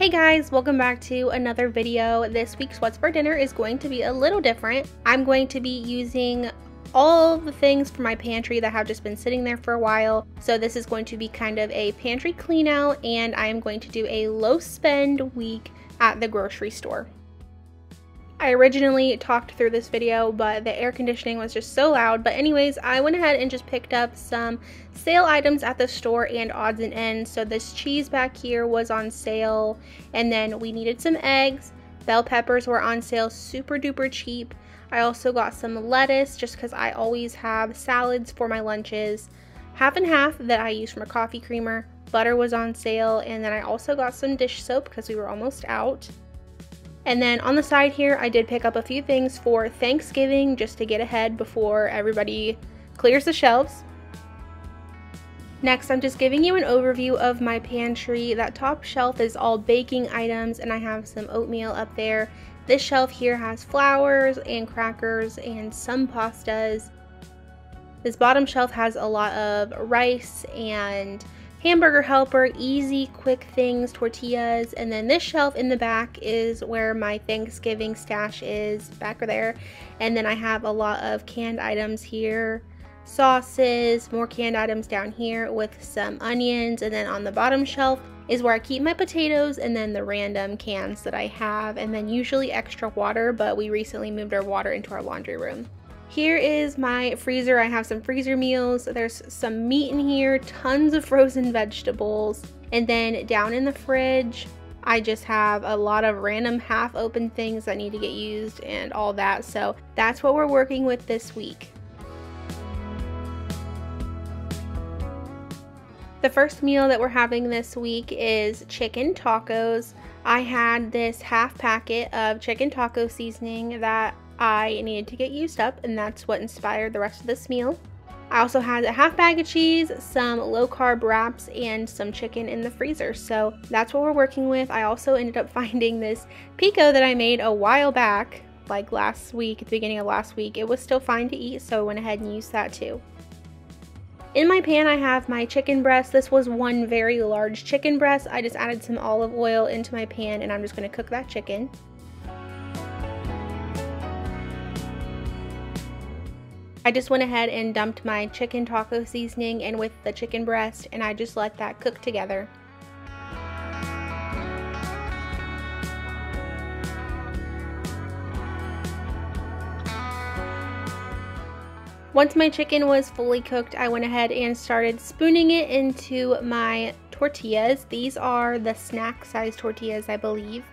Hey guys, welcome back to another video. This week's What's for Dinner is going to be a little different. I'm going to be using all the things from my pantry that have just been sitting there for a while. So this is going to be kind of a pantry clean out, and I am going to do a low spend week at the grocery store. I originally talked through this video, but the air conditioning was just so loud. But anyways, I went ahead and just picked up some sale items at the store and odds and ends. So this cheese back here was on sale, and then we needed some eggs. Bell peppers were on sale, super duper cheap. I also got some lettuce just because I always have salads for my lunches. Half and half that I use from a coffee creamer. Butter was on sale, and then I also got some dish soap because we were almost out. And then on the side here, I did pick up a few things for Thanksgiving just to get ahead before everybody clears the shelves. Next, I'm just giving you an overview of my pantry. That top shelf is all baking items, and I have some oatmeal up there. This shelf here has flours and crackers and some pastas. This bottom shelf has a lot of rice and hamburger helper, easy, quick things, tortillas. And then this shelf in the back is where my Thanksgiving stash is, back there. And then I have a lot of canned items here, sauces, more canned items down here with some onions. And then on the bottom shelf is where I keep my potatoes and then the random cans that I have, and then usually extra water, but we recently moved our water into our laundry room. Here is my freezer. I have some freezer meals. There's some meat in here, tons of frozen vegetables. And then down in the fridge, I just have a lot of random half-open things that need to get used and all that. So that's what we're working with this week. The first meal that we're having this week is chicken tacos. I had this half packet of chicken taco seasoning that I needed to get used up, and that's what inspired the rest of this meal. I also had a half bag of cheese, some low carb wraps, and some chicken in the freezer. So that's what we're working with. I also ended up finding this pico that I made a while back, like last week, at the beginning of last week. It was still fine to eat, so I went ahead and used that too. In my pan, I have my chicken breast. This was one very large chicken breast. I just added some olive oil into my pan, and I'm just going to cook that chicken. I just went ahead and dumped my chicken taco seasoning in with the chicken breast, and I just let that cook together. Once my chicken was fully cooked, I went ahead and started spooning it into my tortillas. These are the snack size tortillas, I believe.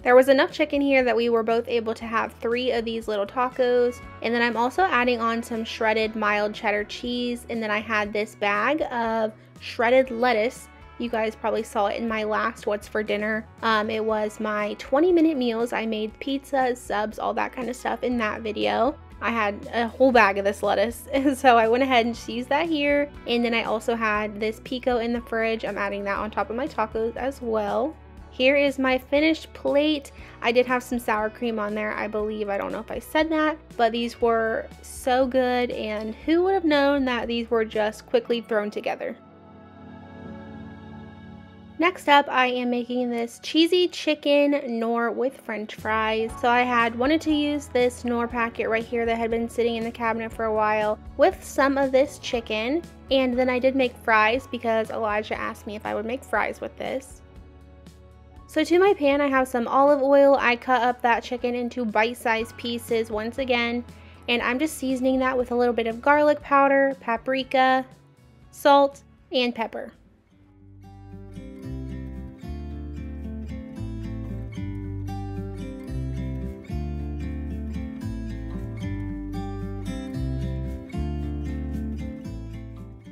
There was enough chicken here that we were both able to have 3 of these little tacos. And then I'm also adding on some shredded mild cheddar cheese. And then I had this bag of shredded lettuce. You guys probably saw it in my last What's for Dinner. It was my 20-minute meals. I made pizzas, subs, all that kind of stuff in that video. I had a whole bag of this lettuce, and so I went ahead and just used that here. And then I also had this pico in the fridge. I'm adding that on top of my tacos as well. Here is my finished plate. I did have some sour cream on there, I believe. I don't know if I said that, but these were so good, and who would have known that these were just quickly thrown together. Next up, I am making this cheesy chicken Knorr with french fries. So I wanted to use this Knorr packet right here that had been sitting in the cabinet for a while with some of this chicken. And then I did make fries because Elijah asked me if I would make fries with this. So to my pan, I have some olive oil. I cut up that chicken into bite-sized pieces once again. And I'm just seasoning that with a little bit of garlic powder, paprika, salt, and pepper.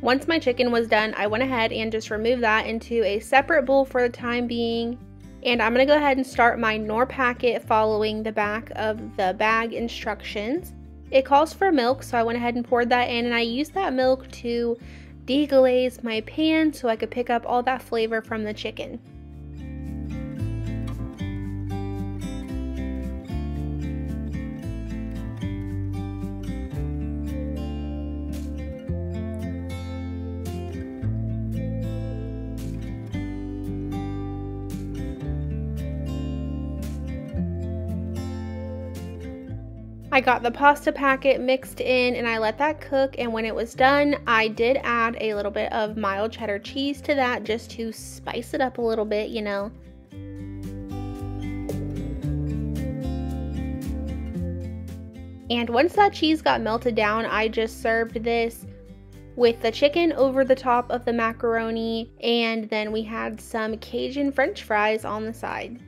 Once my chicken was done, I went ahead and just removed that into a separate bowl for the time being. And I'm going to go ahead and start my Knorr packet following the back of the bag instructions. It calls for milk, so I went ahead and poured that in, and I used that milk to deglaze my pan so I could pick up all that flavor from the chicken. I got the pasta packet mixed in and I let that cook, and when it was done, I did add a little bit of mild cheddar cheese to that just to spice it up a little bit, you know. And once that cheese got melted down, I just served this with the chicken over the top of the macaroni, and then we had some Cajun French fries on the side.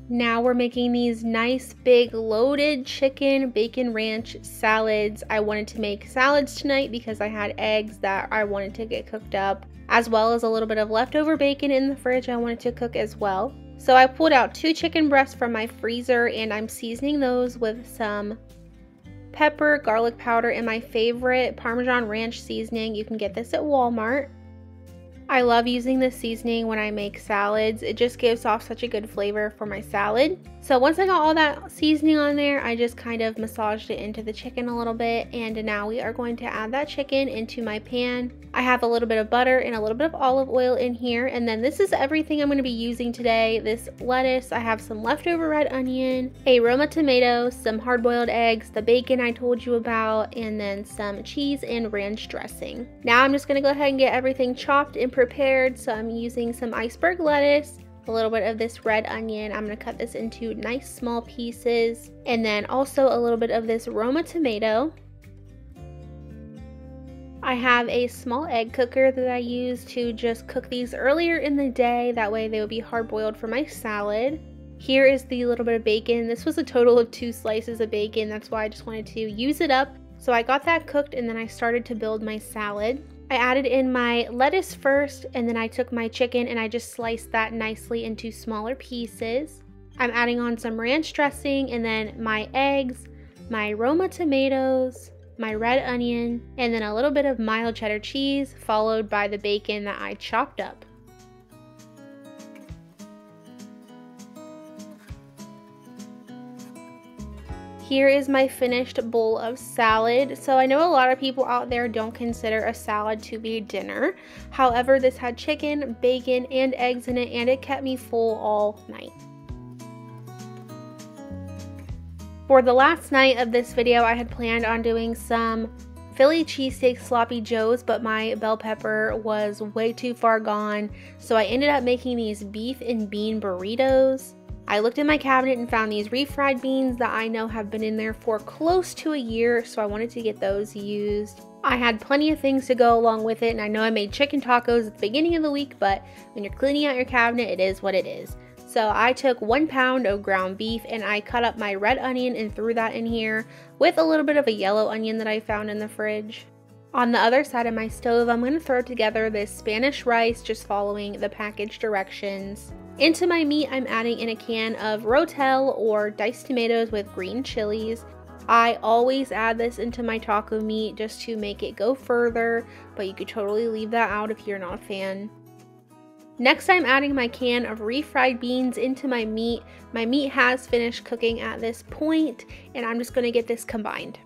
Now we're making these nice big loaded chicken bacon ranch salads. I wanted to make salads tonight because I had eggs that I wanted to get cooked up, as well as a little bit of leftover bacon in the fridge I wanted to cook as well. So I pulled out 2 chicken breasts from my freezer and I'm seasoning those with some pepper, garlic powder, and my favorite Parmesan ranch seasoning. You can get this at Walmart. I love using this seasoning when I make salads. It just gives off such a good flavor for my salad. So once I got all that seasoning on there, I just kind of massaged it into the chicken a little bit, and now we are going to add that chicken into my pan. I have a little bit of butter and a little bit of olive oil in here, and then this is everything I'm going to be using today. This lettuce, I have some leftover red onion, a Roma tomato, some hard-boiled eggs, the bacon I told you about, and then some cheese and ranch dressing. Now I'm just going to go ahead and get everything chopped and prepared. So I'm using some iceberg lettuce, a little bit of this red onion. I'm going to cut this into nice small pieces, and then also a little bit of this Roma tomato. I have a small egg cooker that I use to just cook these earlier in the day. That way they would be hard boiled for my salad. Here is the little bit of bacon. This was a total of 2 slices of bacon. That's why I just wanted to use it up. So I got that cooked and then I started to build my salad. I added in my lettuce first, and then I took my chicken and I just sliced that nicely into smaller pieces. I'm adding on some ranch dressing, and then my eggs, my Roma tomatoes, my red onion, and then a little bit of mild cheddar cheese, followed by the bacon that I chopped up. Here is my finished bowl of salad. So I know a lot of people out there don't consider a salad to be dinner. However, this had chicken, bacon, and eggs in it, and it kept me full all night. For the last night of this video, I had planned on doing some Philly cheesesteak sloppy joes, but my bell pepper was way too far gone. So I ended up making these beef and bean burritos. I looked in my cabinet and found these refried beans that I know have been in there for close to a year, so I wanted to get those used. I had plenty of things to go along with it, and I know I made chicken tacos at the beginning of the week, but when you're cleaning out your cabinet, it is what it is. So I took 1 pound of ground beef and I cut up my red onion and threw that in here with a little bit of a yellow onion that I found in the fridge. On the other side of my stove, I'm going to throw together this Spanish rice, just following the package directions. Into my meat, I'm adding in a can of Rotel or diced tomatoes with green chilies. I always add this into my taco meat just to make it go further, but you could totally leave that out if you're not a fan. Next, I'm adding my can of refried beans into my meat. My meat has finished cooking at this point, and I'm just going to get this combined.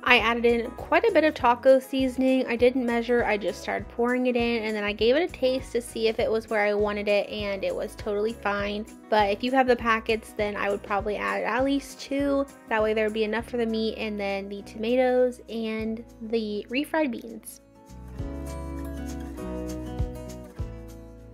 I added in quite a bit of taco seasoning. I didn't measure, I just started pouring it in, and then I gave it a taste to see if it was where I wanted it, and it was totally fine. But if you have the packets, then I would probably add at least 2. That way there would be enough for the meat and then the tomatoes and the refried beans.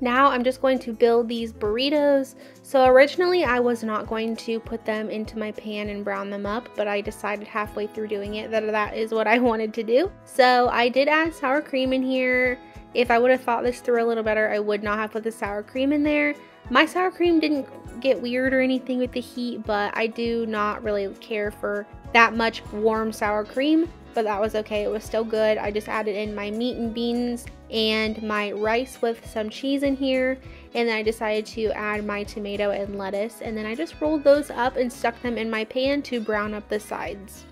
Now I'm just going to build these burritos. So originally I was not going to put them into my pan and brown them up, but I decided halfway through doing it that that is what I wanted to do. So I did add sour cream in here. If I would have thought this through a little better, I would not have put the sour cream in there. My sour cream didn't get weird or anything with the heat, but I do not really care for that much warm sour cream. But that was okay, it was still good. I just added in my meat and beans and my rice with some cheese in here, and then I decided to add my tomato and lettuce, and then I just rolled those up and stuck them in my pan to brown up the sides.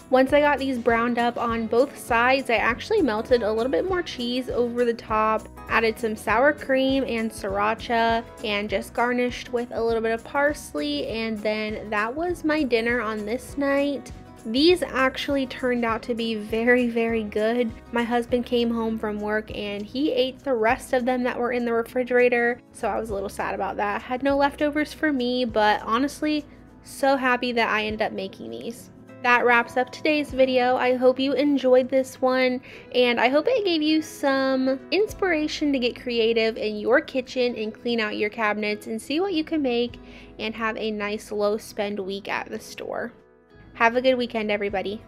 Once I got these browned up on both sides, I actually melted a little bit more cheese over the top, added some sour cream and sriracha, and just garnished with a little bit of parsley, and then that was my dinner on this night. These actually turned out to be very, very good. My husband came home from work and he ate the rest of them that were in the refrigerator, so I was a little sad about that. Had no leftovers for me, but honestly, so happy that I ended up making these. That wraps up today's video. I hope you enjoyed this one, and I hope it gave you some inspiration to get creative in your kitchen and clean out your cabinets and see what you can make and have a nice low spend week at the store. Have a good weekend, everybody.